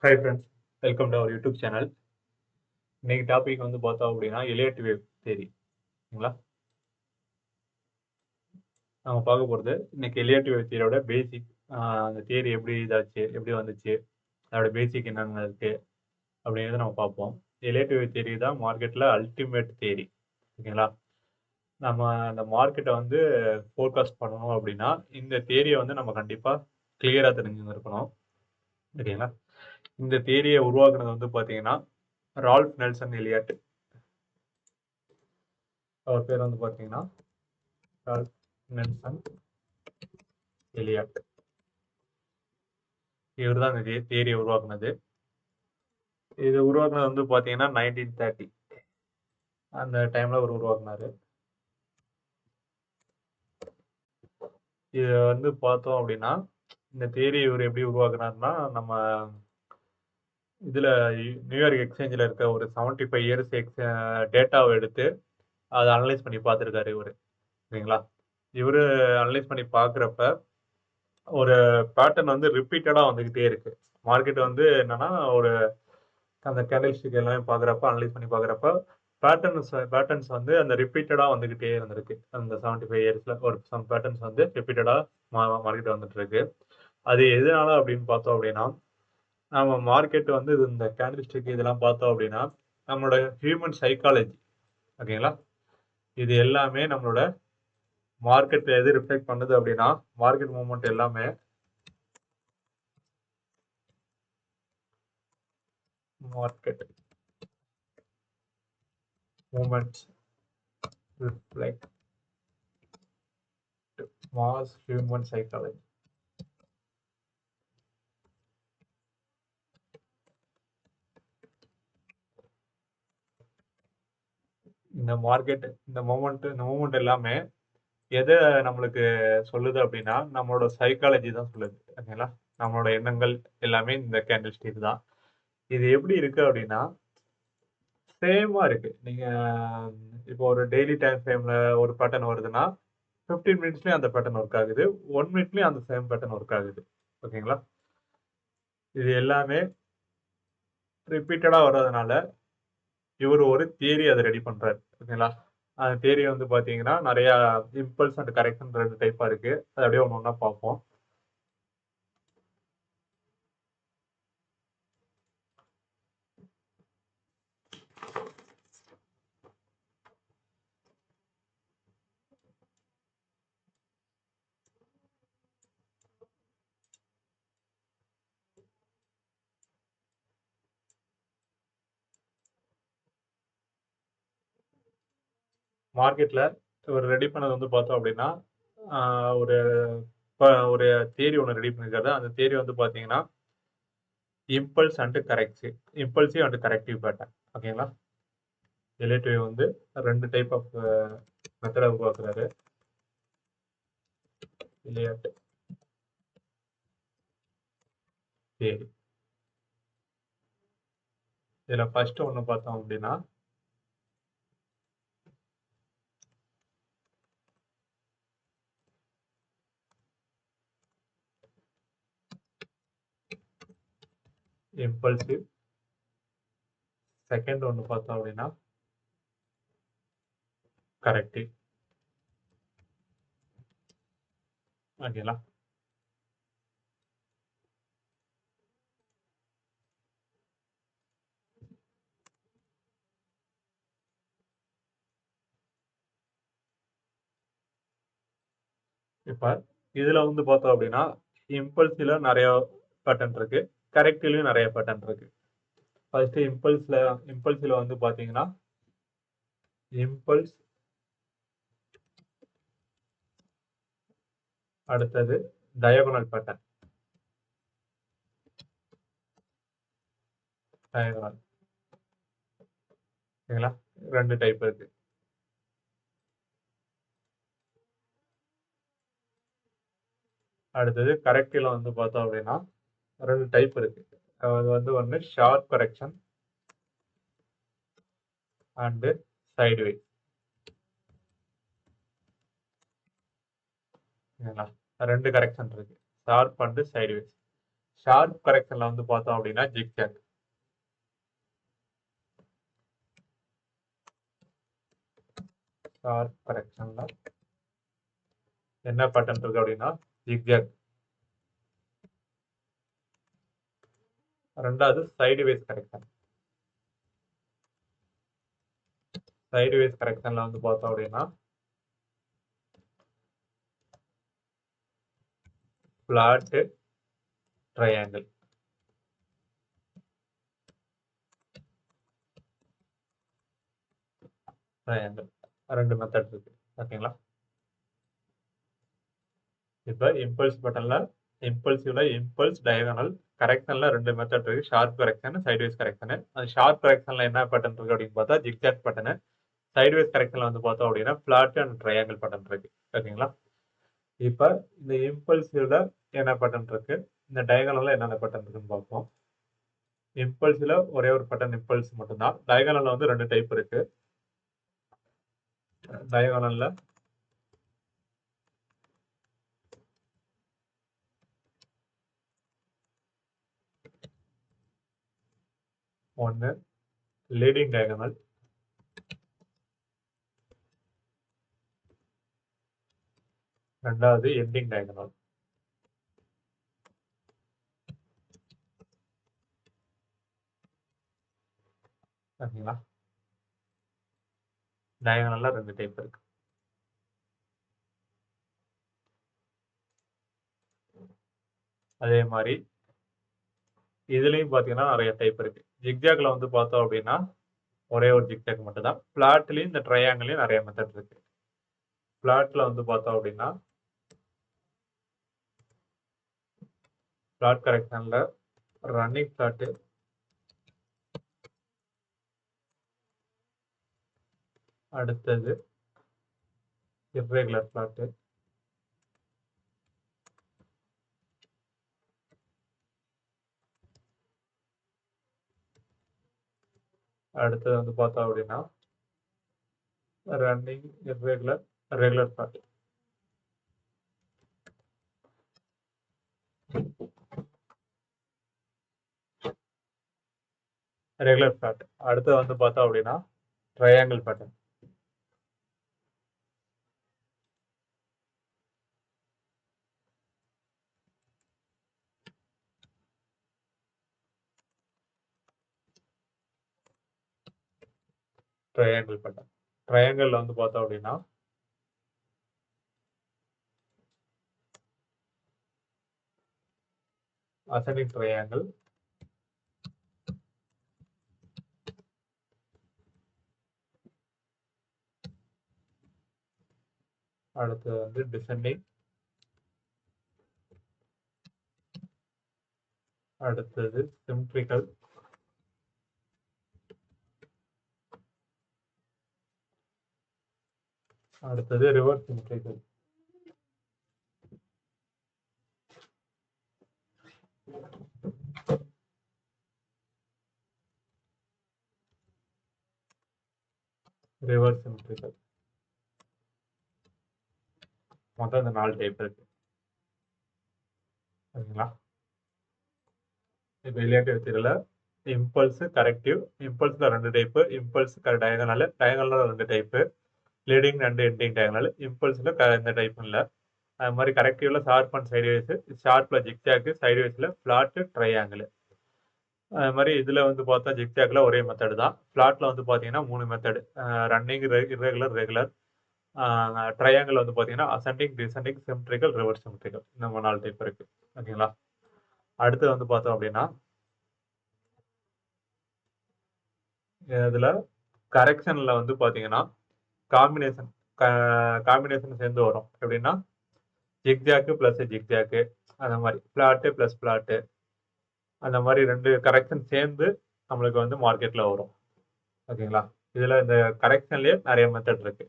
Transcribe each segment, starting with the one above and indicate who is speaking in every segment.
Speaker 1: Hi friends, welcome to our YouTube channel. இன்னைக்கு topic வந்து பார்த்தோம் அப்படின்னா எலியட் வேவ் தியரி. சரிங்களா? நம்ம பார்க்க போகிறது இன்னைக்கு எலியட் வேவ் தியரியோட பேசிக். அந்த தியரி எப்படி இதாச்சு, எப்படி வந்துச்சு, அதோட பேசிக் என்னென்ன இருக்கு அப்படிங்கிறத நம்ம பார்ப்போம். எலியட் வேவ் தியரி தான் மார்க்கெட்டில் அல்டிமேட் தியரி. ஓகேங்களா? நம்ம அந்த மார்க்கெட்டை வந்து ஃபோர்காஸ்ட் பண்ணணும் அப்படின்னா இந்த தியரியை வந்து நம்ம கண்டிப்பாக கிளியராக தெரிஞ்சுருக்கணும். ஓகேங்களா? இந்த தியரியை உருவாக்குனது வந்து பார்த்தீங்கன்னா ரால்ஃப் நெல்சன் எலியட். அவர் பேர் வந்து பார்த்தீங்கன்னா ரால்ஃப் நெல்சன் எலியட். இவர் தான் இந்த தியரியை உருவாக்குனது. இது உருவாக்குனது வந்து பார்த்தீங்கன்னா 1930 அந்த டைம்ல அவர் உருவாக்குனாரு. இது வந்து பார்த்தோம் அப்படின்னா இந்த தியரி இவர் எப்படி உருவாக்குனாருன்னா நம்ம இதுல நியூயார்க் எக்ஸ்சேஞ்சில் இருக்க ஒரு 75 இயர்ஸ் டேட்டாவை எடுத்து அதை அனலைஸ் பண்ணி பார்த்துருக்காரு இவர். சரிங்களா? இவர் அனலைஸ் பண்ணி பார்க்குறப்ப ஒரு பேட்டர்ன் வந்து ரிப்பீட்டடாக வந்துக்கிட்டே இருக்கு. மார்க்கெட் வந்து என்னன்னா ஒரு அந்த கேண்டில்ஸ்டிக் எல்லாமே பார்க்குறப்ப அனலைஸ் பண்ணி பார்க்குறப்ப பேட்டர்ன்ஸ் வந்து அந்த ரிப்பீட்டடாக வந்துக்கிட்டே இருந்திருக்கு. அந்த 75 இயர்ஸில் ஒரு சம் பேட்டர்ன்ஸ் வந்து ரிப்பீட்டடாக மார்க்கெட் வந்துட்டு இருக்கு. அது எதனால அப்படின்னு பார்த்தோம் அப்படின்னா நம்ம மார்க்கெட் வந்து இந்த கேண்டில்ஸ்டிக் இதெல்லாம் பார்த்தோம் அப்படின்னா நம்மளோட ஹியூமன் சைக்காலஜி. ஓகேங்களா? இது எல்லாமே நம்மளோட மார்க்கெட் எது ரிஃப்ளெக்ட் பண்ணுது அப்படின்னா மார்க்கெட் மூவ்மெண்ட் எல்லாமே market movements reflect mass human psychology. இந்த மார்க்கெட் இந்த மூமெண்ட் எல்லாமே எதை நம்மளுக்கு சொல்லுது அப்படின்னா நம்மளோட சைக்காலஜி தான் சொல்லுது. ஓகேங்களா? நம்மளோட எண்ணங்கள் எல்லாமே இந்த கேண்டில் ஸ்டிக் தான். இது எப்படி இருக்கு அப்படின்னா சேமா இருக்கு. நீங்க இப்போ ஒரு டெய்லி டைம் ஃப்ரேம்ல ஒரு பேட்டர்ன் வருதுன்னா 15 மினிட்ஸ்லயும் அந்த பேட்டர்ன் ஒர்க் ஆகுது, 1 மினிட்லயும் அந்த சேம் பேட்டர்ன் ஒர்க் ஆகுது. ஓகேங்களா? இது எல்லாமே ரிப்பீட்டடா வர்றதுனால இவர் ஒரு தியரி அதை ரெடி பண்றாரு. ஓகேங்களா? அந்த தியரி வந்து பாத்தீங்கன்னா நிறைய இம்பல்ஸ் அண்ட் கரெக்ஷன் 2 டைப்பா இருக்கு. அதை அப்படியே ஒன்று ஒன்றா பார்ப்போம். மார்க்கெட்ல ஒரு ரெடி பண்ணது வந்து பார்த்தோம் அப்படின்னா ஒரு ஒரு தியரி ஒன்று ரெடி பண்ணிருக்காரு. அந்த தியரி வந்து பார்த்தீங்கன்னா impulse and corrective impulsive and corrective pattern. ஓகேங்களா? ரிலேட்டிவ் வந்து 2 டைப் ஆஃப் மெத்தடை உருவாக்குறாரு. Elliott theory. இதுல ஃபர்ஸ்ட் ஒன்று பார்த்தோம் அப்படின்னா இம்பல்சிவ். செகண்ட் ஒன்று பார்த்தோம் அப்படின்னா கரெக்டிவ். ஓகேங்களா? இப்ப இதுல வந்து பார்த்தோம் அப்படின்னா இம்பல்சிவ்ல நிறைய பேட்டர்ன் இருக்கு, கரெக்டிவ்லயும் நிறைய பேட்டர்ன் இருக்கு. ஃபர்ஸ்ட் இம்பல்ஸ்ல வந்து பாத்தீங்கன்னா இம்பல்ஸ், அடுத்தது டயகோனல் பேட்டர்ன். டயகோனல். ஓகேங்களா? 2 டைப் இருக்கு. அடுத்தது கரெக்டிவ்ல வந்து பார்த்தோம் அப்படின்னா 2 டைப் இருக்கு. அது வந்து ஒன்று ஷார்ப் கரெக்ஷன் அண்டு சைட்வேஸ். ஓகேங்களா? 2 கரெக்ஷன் இருக்கு, ஷார்ப் அண்டு சைட்வேஸ். ஷார்ப் கரெக்ஷன்ல வந்து பார்த்தோம் அப்படின்னா ஜிக்ஜாக். ஷார்ப் கரெக்ஷன்ல என்ன பேட்டர்ன் இருக்கு அப்படின்னா ஜிக்ஜாக். ரெண்டாவது சைடுவேஸ் கரெக்ஷன். சைடுவேஸ் கரெக்ஷன்ல வந்து பார்த்தோம் அப்படின்னா பிளாட் ட்ரையாங்கிள். ட்ரையாங்கிள் ரெண்டு மெத்தட் இருக்கு. ஓகேங்களா? இப்ப இம்பல்ஸ் பட்டன்ல இம்பல்சிவ்ல இம்பல்ஸ் டயகனல் கரெக்ஷன்ல ரெண்டு மெத்தட் இருக்கு. Sharp correction, sideways correction. அது ஷார்ப் கரெக்ஷன்ல என்ன பேட்டர்ன் இருக்கு அப்படின்னு பார்த்தா ஜிக்ஜாக் பட்டனு. சைடுவேஸ் கரெக்ஷன்ல வந்து பார்த்தோம் அப்படின்னா பிளாட் அண்ட் ட்ரையாங்கிள் பட்டன் இருக்கு. ஓகேங்களா? இப்ப இந்த இம்பல்சிவ்ல என்ன பட்டன் இருக்கு, இந்த டயகனல்ல என்னென்ன பட்டன் இருக்குன்னு பார்ப்போம். இம்பல்ஸ்ல ஒரே ஒரு பட்டன் இம்பல்ஸ் மட்டும்தான். டயகனல்ல வந்து ரெண்டு டைப் இருக்கு. டயகனல்ல ஒன்னு லீடிங் டயகனல், ரெண்டாவது எண்டிங் டயகனல். ஓகேங்களா? டயகனல்ல ரெண்டு டைப் இருக்கு. அதே மாதிரி இதுலயும் பாத்தீங்கன்னா நிறைய டைப் இருக்கு. ஜிக்ஜாக்ல வந்து பார்த்தோம் அப்படின்னா ஒரே ஒரு ஜிக்ஜாக் மட்டும் தான். பிளாட்லயும் இந்த ட்ரையாங்கிளையும் நிறைய மெத்தட் இருக்கு. பிளாட்ல வந்து பார்த்தோம் அப்படின்னா பிளாட் கரெக்ஷன்ல ரன்னிங் பிளாட், அடுத்தது இர்ரெகுலர் பிளாட், அடுத்தது வந்து பார்த்தோம் அப்படின்னா running irregular regular flat. Regular flat. அடுத்து வந்து பார்த்தோம் அப்படின்னா ட்ரையாங்கிள் பேட்டர்ன். Triangle pattern. ட்ரையாங்கிள்ல வந்து பார்த்தோம் அப்படின்னா அசெண்டிங் ட்ரையாங்கிள், அடுத்து வந்து டிசெண்டிங், அடுத்தது சிம்ட்ரிக்கல், அடுத்தது ரிவர்ஸ் சிம்ட்ரிக்கல். ரிவர்ஸ் சிம்ட்ரிக்கல். மொத்தம் இந்த 4 டைப் இருக்கு. ஓகேங்களா? இப்போ ரிலேட்டிவ் தியரில இம்பல்ஸ் கரெக்டிவ், இம்பல்ஸ்ல ரெண்டு டைப், இம்பல்ஸ் டயகனல், டயகனல்ல ரெண்டு type, leading and ending diagonal. இம்பல்ஸ்ல இந்த டைப் இல்ல. அது மாதிரி கரெக்டிவ்ல ஷார்ப் அண்ட் சைடுவேஸ், ஷார்ப்ல ஜிக்ஜாக், சைடுவேஸ்ல பிளாட் ட்ரையாங்கிள். அது மாதிரி இதுல வந்து பார்த்தா ஜிக்ஜாக்ல ஒரே மெத்தட் தான். பிளாட்ல வந்து பாத்தீங்கன்னா 3 method, running, irregular, regular. Triangle வந்து பாத்தீங்கன்னா அசெண்டிங், டிசெண்டிங், சிம்ட்ரிக்கல், ரிவர்ஸ் சிம்ட்ரிக்கல். இந்த 4 டைப் இருக்கு. ஓகேங்களா? அடுத்து வந்து பார்த்தோம் அப்படின்னா இதுல கரெக்ஷன்ல வந்து பாத்தீங்கன்னா காம்பினேஷன் காம்பினேஷன் சேர்ந்து வரும். எப்படின்னா ஜிக்ஜாக்கு பிளஸ் ஜிக்ஜாக்கு, அந்த மாதிரி பிளாட்டு பிளஸ் பிளாட்டு, அந்த மாதிரி ரெண்டு கரெக்ஷன் சேர்ந்து நம்மளுக்கு வந்து மார்க்கெட்ல வரும். ஓகேங்களா? இதுல இந்த கரெக்ஷன்லயே நிறைய மெத்தட் இருக்கு.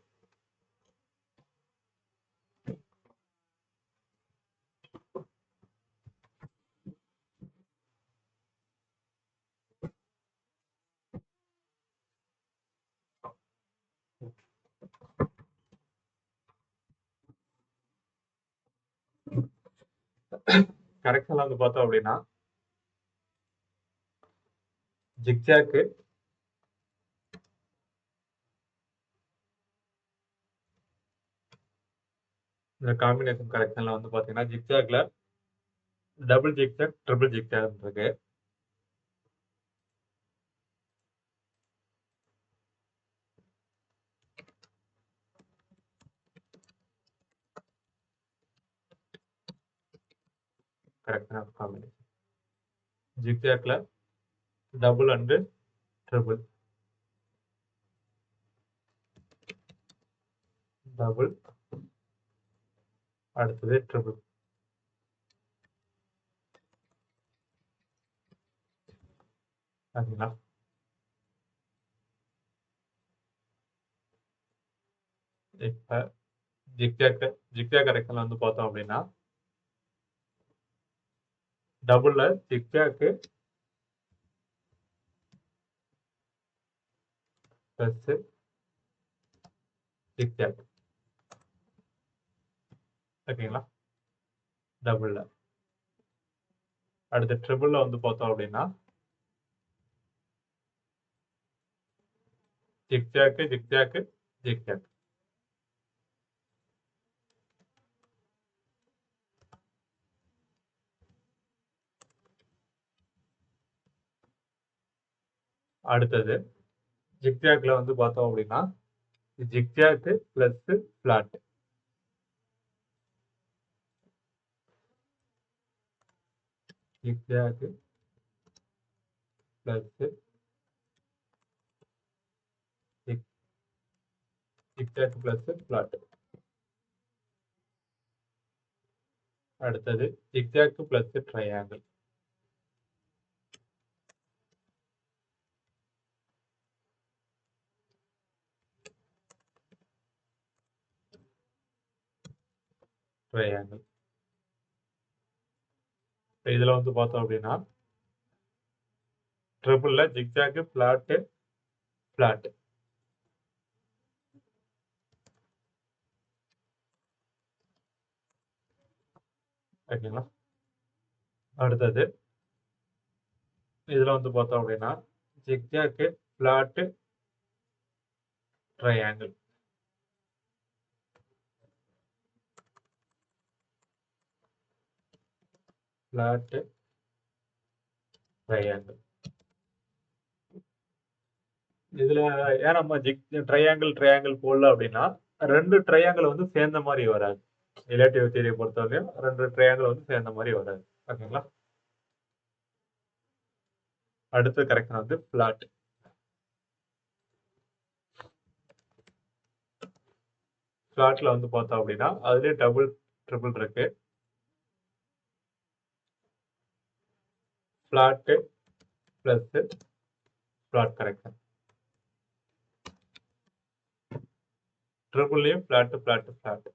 Speaker 1: கரெக்ஷன்ல வந்து பார்த்தோம் அப்படின்னா ஜிக்ஜாக்கு, இந்த காம்பினேஷன் கரெக்ஷன்ல வந்து பாத்தீங்கன்னா ஜிக்ஜாக்ல டபுள் ஜிக்ஜாக், ட்ரிபிள் ஜிக்ஜாக் இருக்கு. கரெக்டான காம்பினேஷன். ஜிக்ஜாக்ல டபுள் அண்ட் ட்ரிபிள். டபுள், அடுத்தது ட்ரிபிள். சரிங்களா? இப்ப ஜிக்ஜாக் கரெக்ஷன்ல வந்து பார்த்தோம் அப்படின்னா டபுள்ல ஜிக்ஜாக்கு பிளஸ் ஜிக்ஜாக். ஓகேங்களா? டபுள்ல. அடுத்து ட்ரிபிள்ல வந்து பார்த்தோம் அப்படின்னா ஜிக்ஜாக்கு ஜிக்ஜாக்கு ஜிக்ஜாக். அடுத்தது ஜிக்ஜாக்ல வந்து பார்த்தோம் அப்படின்னா zigzag plus flat. Zigzag plus zigzag plus flat. அடுத்தது ஜிக்ஜாக் பிளஸ் ட்ரையாங்கிள். ட்ரையாங்கிள். இதுல வந்து பார்த்தோம் அப்படின்னா ட்ரிபிள்ல ஜிக்ஜாக் பிளாட் பிளாட். ஓகேங்களா? அடுத்தது இதுல வந்து பார்த்தோம் அப்படின்னா zigzag flat triangle. Flat triangle. இதுல ஏன் நம்ம ட்ரையாங்கிள் போடல அப்படின்னா ரெண்டு ட்ரையாங்கிள் வந்து சேர்ந்த மாதிரி வராது. ரிலேட்டிவ் தியரியை பொறுத்தவரையும் ரெண்டு ட்ரையாங்கிள் வந்து சேர்ந்த மாதிரி வராது. ஓகேங்களா? அடுத்த கரெக்ஷன் வந்து பிளாட். பிளாட்ல வந்து பார்த்தோம் அப்படின்னா அதுலயே டபுள் ட்ரிபிள் இருக்கு. Flat plus flat correction. ட்ரிபிள்லயும் பிளாட் பிளாட் பிளாட்.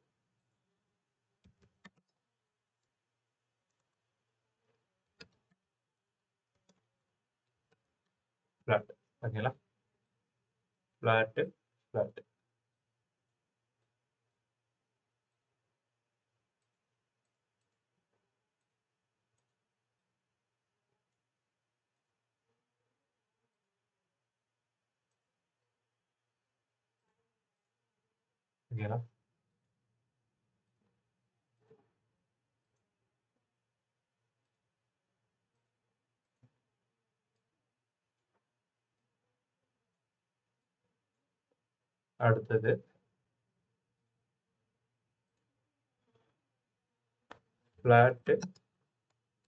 Speaker 1: பிளாட். ஓகேங்களா? Flat flat. ஓகேங்களா? அடுத்தது பிளாட்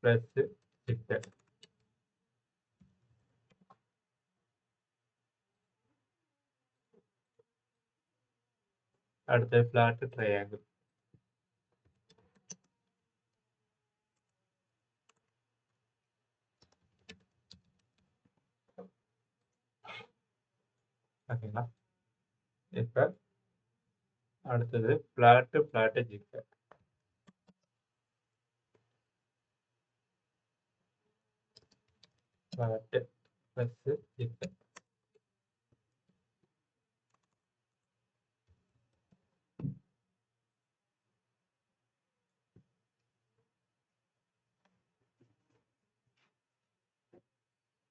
Speaker 1: பிளஸ் ஜிக்ஜாக். அடுத்தது பிளாட் ட்ரையாங்கிள். ஓகேங்களா? இப்ப அடுத்தது flat flat zigzag. Flat plus zigzag.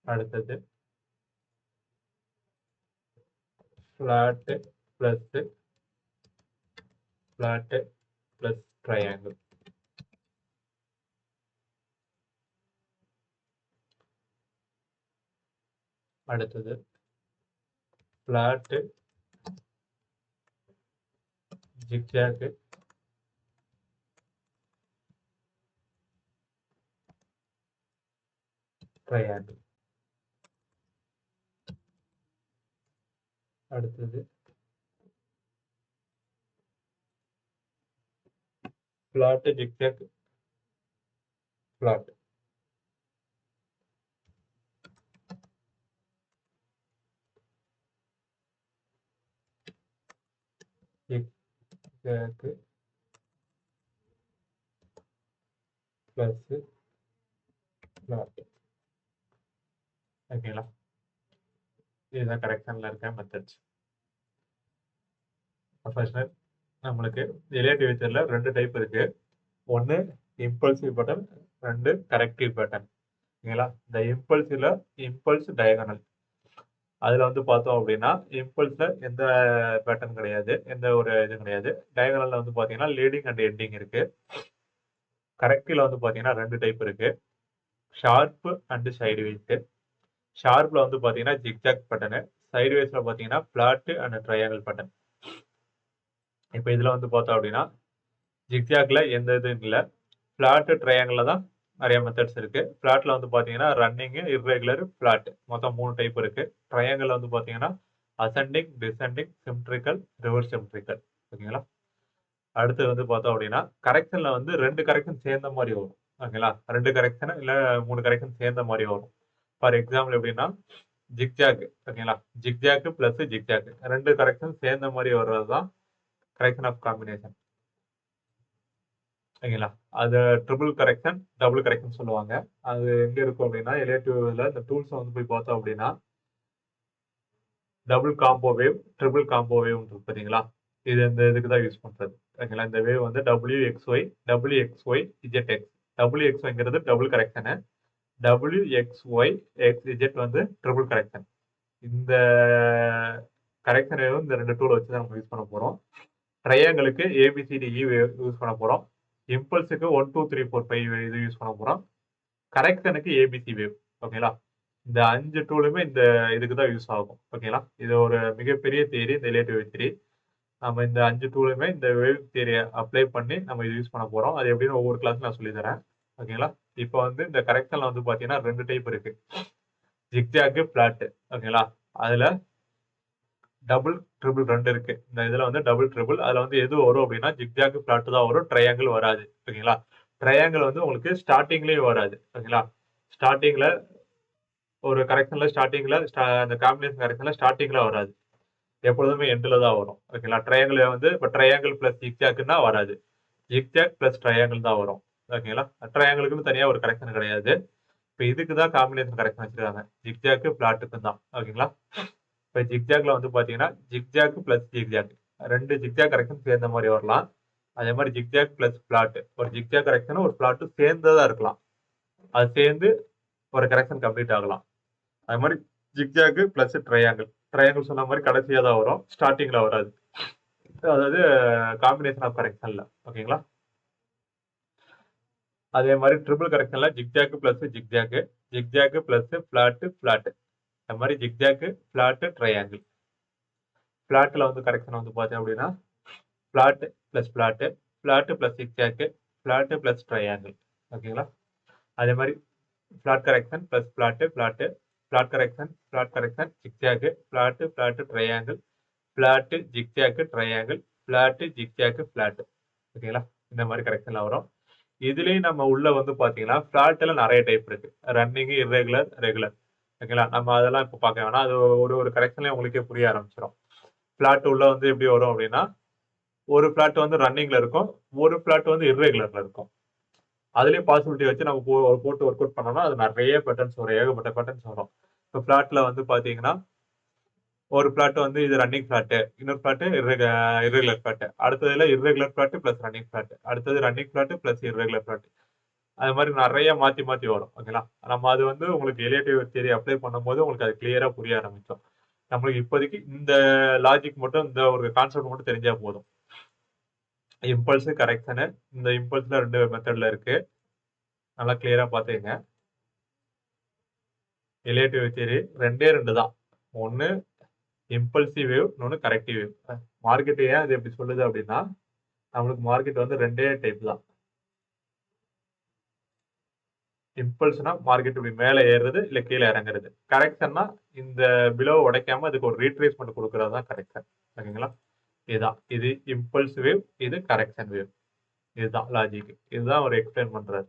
Speaker 1: அடுத்தது flat plus flat plus triangle. அடுத்தது flat zigzag triangle. அடுத்தது flat zigzag flat. zigzag plus flat. ஓகேங்களா, இதுதான் கரெக்ஷன்ல இருக்க மெத்தட்ஸ். ஃபர்ஸ்ட் நம்மளுக்கு ரிலேட்டிவ் வெக்டர்ல 2 டைப் இருக்கு. ஒன்னு இம்பல்சிவ் பேட்டர்ன், 2 கரெக்டிவ் பேட்டர்ன். ஓகேங்களா, இந்த இம்பல்ஸ் டயகனல். அதுல வந்து பார்த்தோம் அப்படின்னா இம்பல்ஸ்ல எந்த பேட்டர்ன் கிடையாது, எந்த ஒரு இது கிடையாது. டயகனல்ல வந்து பாத்தீங்கன்னா லீடிங் அண்ட் எண்டிங் இருக்கு. கரெக்டிவ்ல வந்து பாத்தீங்கன்னா 2 டைப் இருக்கு, ஷார்ப் அண்ட் சைடுவேஸ். ஷார்ப்ல வந்து பாத்தீங்கன்னா ஜிக்ஜாக் பேட்டர்னு, சைடுவேஸ்ல பாத்தீங்கன்னா பிளாட் அண்ட் ட்ரையாங்கிள் பேட்டர்ன். இப்போ இதுல வந்து பார்த்தோம் அப்படின்னா ஜிக்ஜாக்ல எந்த இதுவும் இல்லை, பிளாட் ட்ரையாங்கிள் தான் நிறைய மெத்தட்ஸ் இருக்கு. பிளாட்ல வந்து பாத்தீங்கன்னா ரன்னிங், இர்ரெகுலர், பிளாட், மொத்தம் 3 டைப் இருக்கு. ட்ரையாங்கிள் வந்து பாத்தீங்கன்னா அசெண்டிங், டிசெண்டிங், சிம்ட்ரிக்கல், ரிவர்ஸ் சிம்ட்ரிக்கல். ஓகேங்களா, அடுத்து வந்து பார்த்தோம் அப்படின்னா கரெக்ஷன்ல வந்து 2 கரெக்ஷன் சேர்ந்த மாதிரி வரும். ஓகேங்களா, 2 கரெக்ஷன் இல்ல 3 கரெக்ஷன் சேர்ந்த மாதிரி வரும். ஃபார் எக்ஸாம்பிள் எப்படின்னா ஜிக்ஜாக். ஓகேங்களா, ஜிக்ஜாக் பிளஸ் ஜிக்ஜாக் 2 கரெக்ஷன் சேர்ந்த மாதிரி வர்றது தான் கரெக்ஷன் ஆஃப் காம்பினேஷன். ஓகேங்களா, அது ட்ரிபிள் கரெக்ஷன், டபுள் கரெக்ஷன் சொல்லுவாங்க. அது எங்க இருக்கும் அப்படின்னா ரிலேட்டிவ்ல இந்த டூல்ஸ் வந்து போய் பார்த்தோம் அப்படின்னா double combo wave, triple combo wave இருக்கு பாத்தீங்களா, இது இந்த இதுக்கு தான் யூஸ் பண்றது. ஓகேங்களா, இந்த வேவ் வந்து WXY, WXY, ZX. WXYங்கிறது டபுள் கரெக்ஷனு, WXY, XZ வந்து ட்ரிபிள் கரெக்ஷன். இந்த கரெக்ஷன் வேவ் இந்த 2 டூல் வச்சு தான் நம்ம யூஸ் பண்ண போறோம். ட்ரையாங்கிளுக்கு ABCDE யூஸ் பண்ண போறோம். இம்பல்ஸுக்கு 1 2 3 4 5 இது யூஸ் பண்ண போறோம். கரெக்ஷனுக்கு ABC வேவ். ஓகேங்களா, இந்த 5 டூலுமே இந்த இதுக்கு தான் யூஸ் ஆகும். ஓகேங்களா, இது ஒரு மிகப்பெரிய தியரி, இந்த ரிலேட்டிவ் தியரி. நம்ம இந்த 5 டூலுமே இந்த வேவ் தியரியை அப்ளை பண்ணி நம்ம இது யூஸ் பண்ண போறோம். அது எப்படின்னு ஒவ்வொரு கிளாஸ் நான் சொல்லி தரேன். ஓகேங்களா, இப்போ வந்து இந்த கரெக்ஷன்ல வந்து பாத்தீங்கன்னா 2 டைப் இருக்கு, ஜிக்ஜாக், பிளாட். ஓகேங்களா, அதுல டபுள் ட்ரிபிள் 2 இருக்கு. இந்த இதுல வந்து டபுள் ட்ரிபிள், அதுல வந்து எது வரும் அப்படின்னா ஜிக்ஜாக், பிளாட் தான் வரும், ட்ரையாங்கிள் வராது. ஓகேங்களா, ட்ரையாங்கிள் வந்து உங்களுக்கு ஸ்டார்டிங்லயே வராது. ஓகேங்களா, ஸ்டார்டிங்ல ஒரு கரெக்ஷன்ல ஸ்டார்டிங்ல அந்த காம்பினேஷன் கரெக்ஷன்ல ஸ்டார்டிங்ல வராது, எப்பொழுதுமே எண்ட்ல தான் வரும். ஓகேங்களா, ட்ரையாங்கிள் வந்து இப்போ ட்ரையாங்கிள் பிளஸ் ஜிக்ஜாக்னா வராது, ஜிக்ஜாக் பிளஸ் ட்ரையாங்கிள் தான் வரும். ஓகேங்களா, ட்ரையாங்கிளுக்குன்னு தனியா ஒரு கரெக்ஷன் கிடையாது. இப்போ இதுக்கு தான் காம்பினேஷன் கரெக்ஷன் வச்சிருக்காங்க, ஜிக்ஜாக் பிளாட்டுக்கு தான். ஓகேங்களா, இப்போ ஜிக்ஜாக்ல வந்து பாத்தீங்கன்னா zigzag plus zigzag 2 zigzag correction சேர்ந்த மாதிரி வரலாம். அதே மாதிரி ஜிக்ஜாக் பிளஸ் பிளாட், ஒரு ஜிக்ஜாக் கரெக்ஷனும் ஒரு பிளாட்டும் சேர்ந்ததா இருக்கலாம், அது சேர்ந்து ஒரு கரெக்ஷன் கம்ப்ளீட் ஆகலாம். அது மாதிரி ஜிக்ஜாக் பிளஸ் ட்ரையாங்கிள், ட்ரையாங்கிள் சொன்ன மாதிரி கடைசியா தான் வரும், ஸ்டார்டிங்ல வராது, அதாவது காம்பினேஷன் ஆஃப் கரெக்ஷன்ல. ஓகேங்களா, அதே மாதிரி ட்ரிபிள் கரெக்ஷன்ல zigzag plus zigzag, zigzag plus flat, flat, அது மாதிரி ஜிக்ஜாக், பிளாட், ட்ரையாங்கிள். பிளாட்ல வந்து கரெக்ஷன் வந்து பார்த்தேன் அப்படின்னா flat plus flat, flat plus zigzag, flat plus triangle. ஓகேங்களா, அதே மாதிரி flat correction plus flat, flat, flat correction, flat correction, zigzag, flat, flat, triangle, flat, zigzag, triangle, flat, zigzag, flat. ஓகேங்களா, இந்த மாதிரி கரெக்ஷன்ல வரும். இதுலயும் நம்ம உள்ள வந்து பாத்தீங்கன்னா பிளாட்ல நிறைய டைப் இருக்கு, ரன்னிங், இர்ரெகுலர், ரெகுலர். ஓகேங்களா, நம்ம அதெல்லாம் இப்போ பார்க்க வேணாம், அது ஒரு கரெக்ஷன்ல உங்களுக்கே புரிய ஆரம்பிச்சிடும். பிளாட் உள்ள வந்து எப்படி வரும் அப்படின்னா ஒரு பிளாட் வந்து ரன்னிங்ல இருக்கும், ஒரு பிளாட் வந்து இர்ரெகுலர்ல இருக்கும். அதுலயும் பாசிபிலிட்டி வச்சு நம்ம போட்டு ஒர்க் அவுட் பண்ணோம்னா அது நிறைய பேட்டர்ன்ஸ் வரும், ஏகப்பட்ட பேட்டர்ன்ஸ் வரும். இப்போ பிளாட்ல வந்து பாத்தீங்கன்னா ஒரு பிளாட் வந்து இது ரன்னிங் பிளாட், இன்னொரு பிளாட் இர்ரெகுலர் பிளாட், அடுத்ததுல irregular flat plus running flat, அடுத்தது running flat plus irregular flat, அது மாதிரி நிறைய மாத்தி மாத்தி வரும். ஓகேங்களா, நம்ம அது வந்து உங்களுக்கு ரிலேட்டிவ் தியரி அப்ளை பண்ணும்போது உங்களுக்கு அது கிளியரா புரிய ஆரம்பிச்சோம். நம்மளுக்கு இப்போதைக்கு இந்த லாஜிக் மட்டும், இந்த ஒரு கான்செப்ட் மட்டும் தெரிஞ்சா போதும். Impulse, correction. இந்த இம்பல்ஸ்ல 2 மெத்தட்ல இருக்கு. நல்லா கிளியரா பார்த்துக்கங்க. ரிலேட்டிவ் தியரி 2டே 2 தான். ஒண்ணு இம்பல்சிவ் வேவ், இன்னொன்னு கரெக்டிவ் வேவ். மார்க்கெட் ஏன் இது எப்படி சொல்லுது அப்படின்னா, நம்மளுக்கு மார்க்கெட் வந்து 2டே டைப் தான். இம்பல்ஸ்னா மார்க்கெட் இப்படி மேல ஏறுறது, இல்ல கீழ இறங்குறது. கரெக்ஷன்னா இந்த பிலோவ உடைக்காம அதுக்கு ஒரு ரீட்ரேஸ்மென்ட் குடுக்குறது தான் கரெக்ஷன். ஓகேங்களா? இதுதான். இது இம்பல்ஸ் வேவ், இது கரெக்ஷன் வேவ். இதுதான் லாஜிக். இதுதான் அவர் எக்ஸ்பிளைன் பண்றாரு.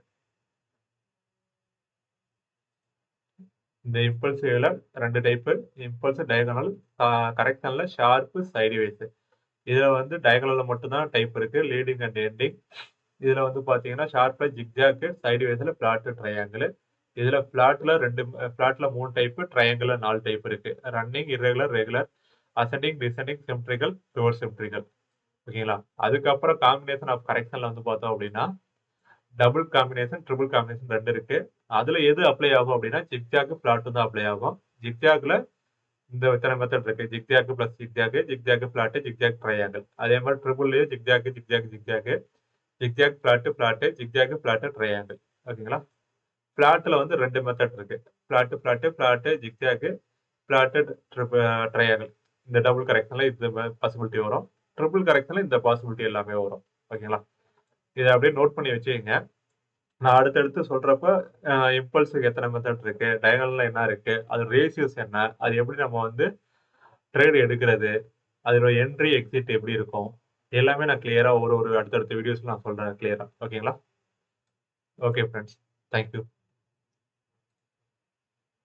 Speaker 1: இந்த இம்பல்ஸ் வேவ்ல 2 டைப். இம்பல்ஸ் டயகனல், கரெக்ஷன்ல ஷார்ப், சைட்வேஸ். இதுல வந்து டயகனல்ல மட்டும் தான் டைப் இருக்கு. Leading and ending. இதுல வந்து பாத்தீங்கன்னா ஷார்ப்ல ஜிக்ஜாக், சைட்வேஸ்ல பிளாட், ட்ரையாங்கிள். இதுல பிளாட்ல 3 டைப், ட்ரையாங்கிள்ல 4 டைப் இருக்கு. Running, irregular, regular, ascending, descending, symmetrical, reverse symmetrical. ஓகேங்களா? அதுக்கப்புறம் காம்பினேஷன் ஆஃப் கரெக்ஷன்ல வந்து பார்த்தோம் அப்படின்னா, டபுள் காம்பினேஷன், ட்ரிபிள் காம்பினேஷன் 2 இருக்கு. அதுல எது அப்ளை ஆகும் அப்படின்னா, ஜிக்ஜாக், பிளாட் தான் அப்ளை ஆகும். ஜிக்ஜாக்ல இந்த இத்தனை மெத்தட் இருக்கு. Zigzag plus zigzag, zigzag flat, zigzag triangle. அதே மாதிரி ட்ரிபிள்லயும் zigzag, zigzag, zigzag, zigzag flat, flat, zigzag flat, triangle. ஓகேங்களா? பிளாட்ல வந்து 2 மெத்தட் இருக்கு. Flat, flat, flat, zigzag, flat, triangle. இந்த டபுள் கரெக்ஷன்ல இந்த பாசிபிலிட்டி வரும். ட்ரிபிள் கரெக்ஷன்ல இந்த பாசிபிலிட்டி எல்லாமே வரும். ஓகேங்களா? இதை அப்படியே நோட் பண்ணி வச்சுக்கோங்க. நான் அடுத்தடுத்து சொல்றப்ப இம்பல்ஸுக்கு எத்தனை மெத்தட் இருக்கு, டயகனல்ல என்ன இருக்கு, அது ரேஷியோஸ் என்ன, அது எப்படி நம்ம வந்து ட்ரேட் எடுக்கிறது, அதோட என்ட்ரி எக்ஸிட் எப்படி இருக்கும், எல்லாமே நான் கிளியரா ஒரு அடுத்தடுத்த வீடியோஸ்ல நான் சொல்றேன் கிளியரா. ஓகேங்களா? Okay friends, thank you.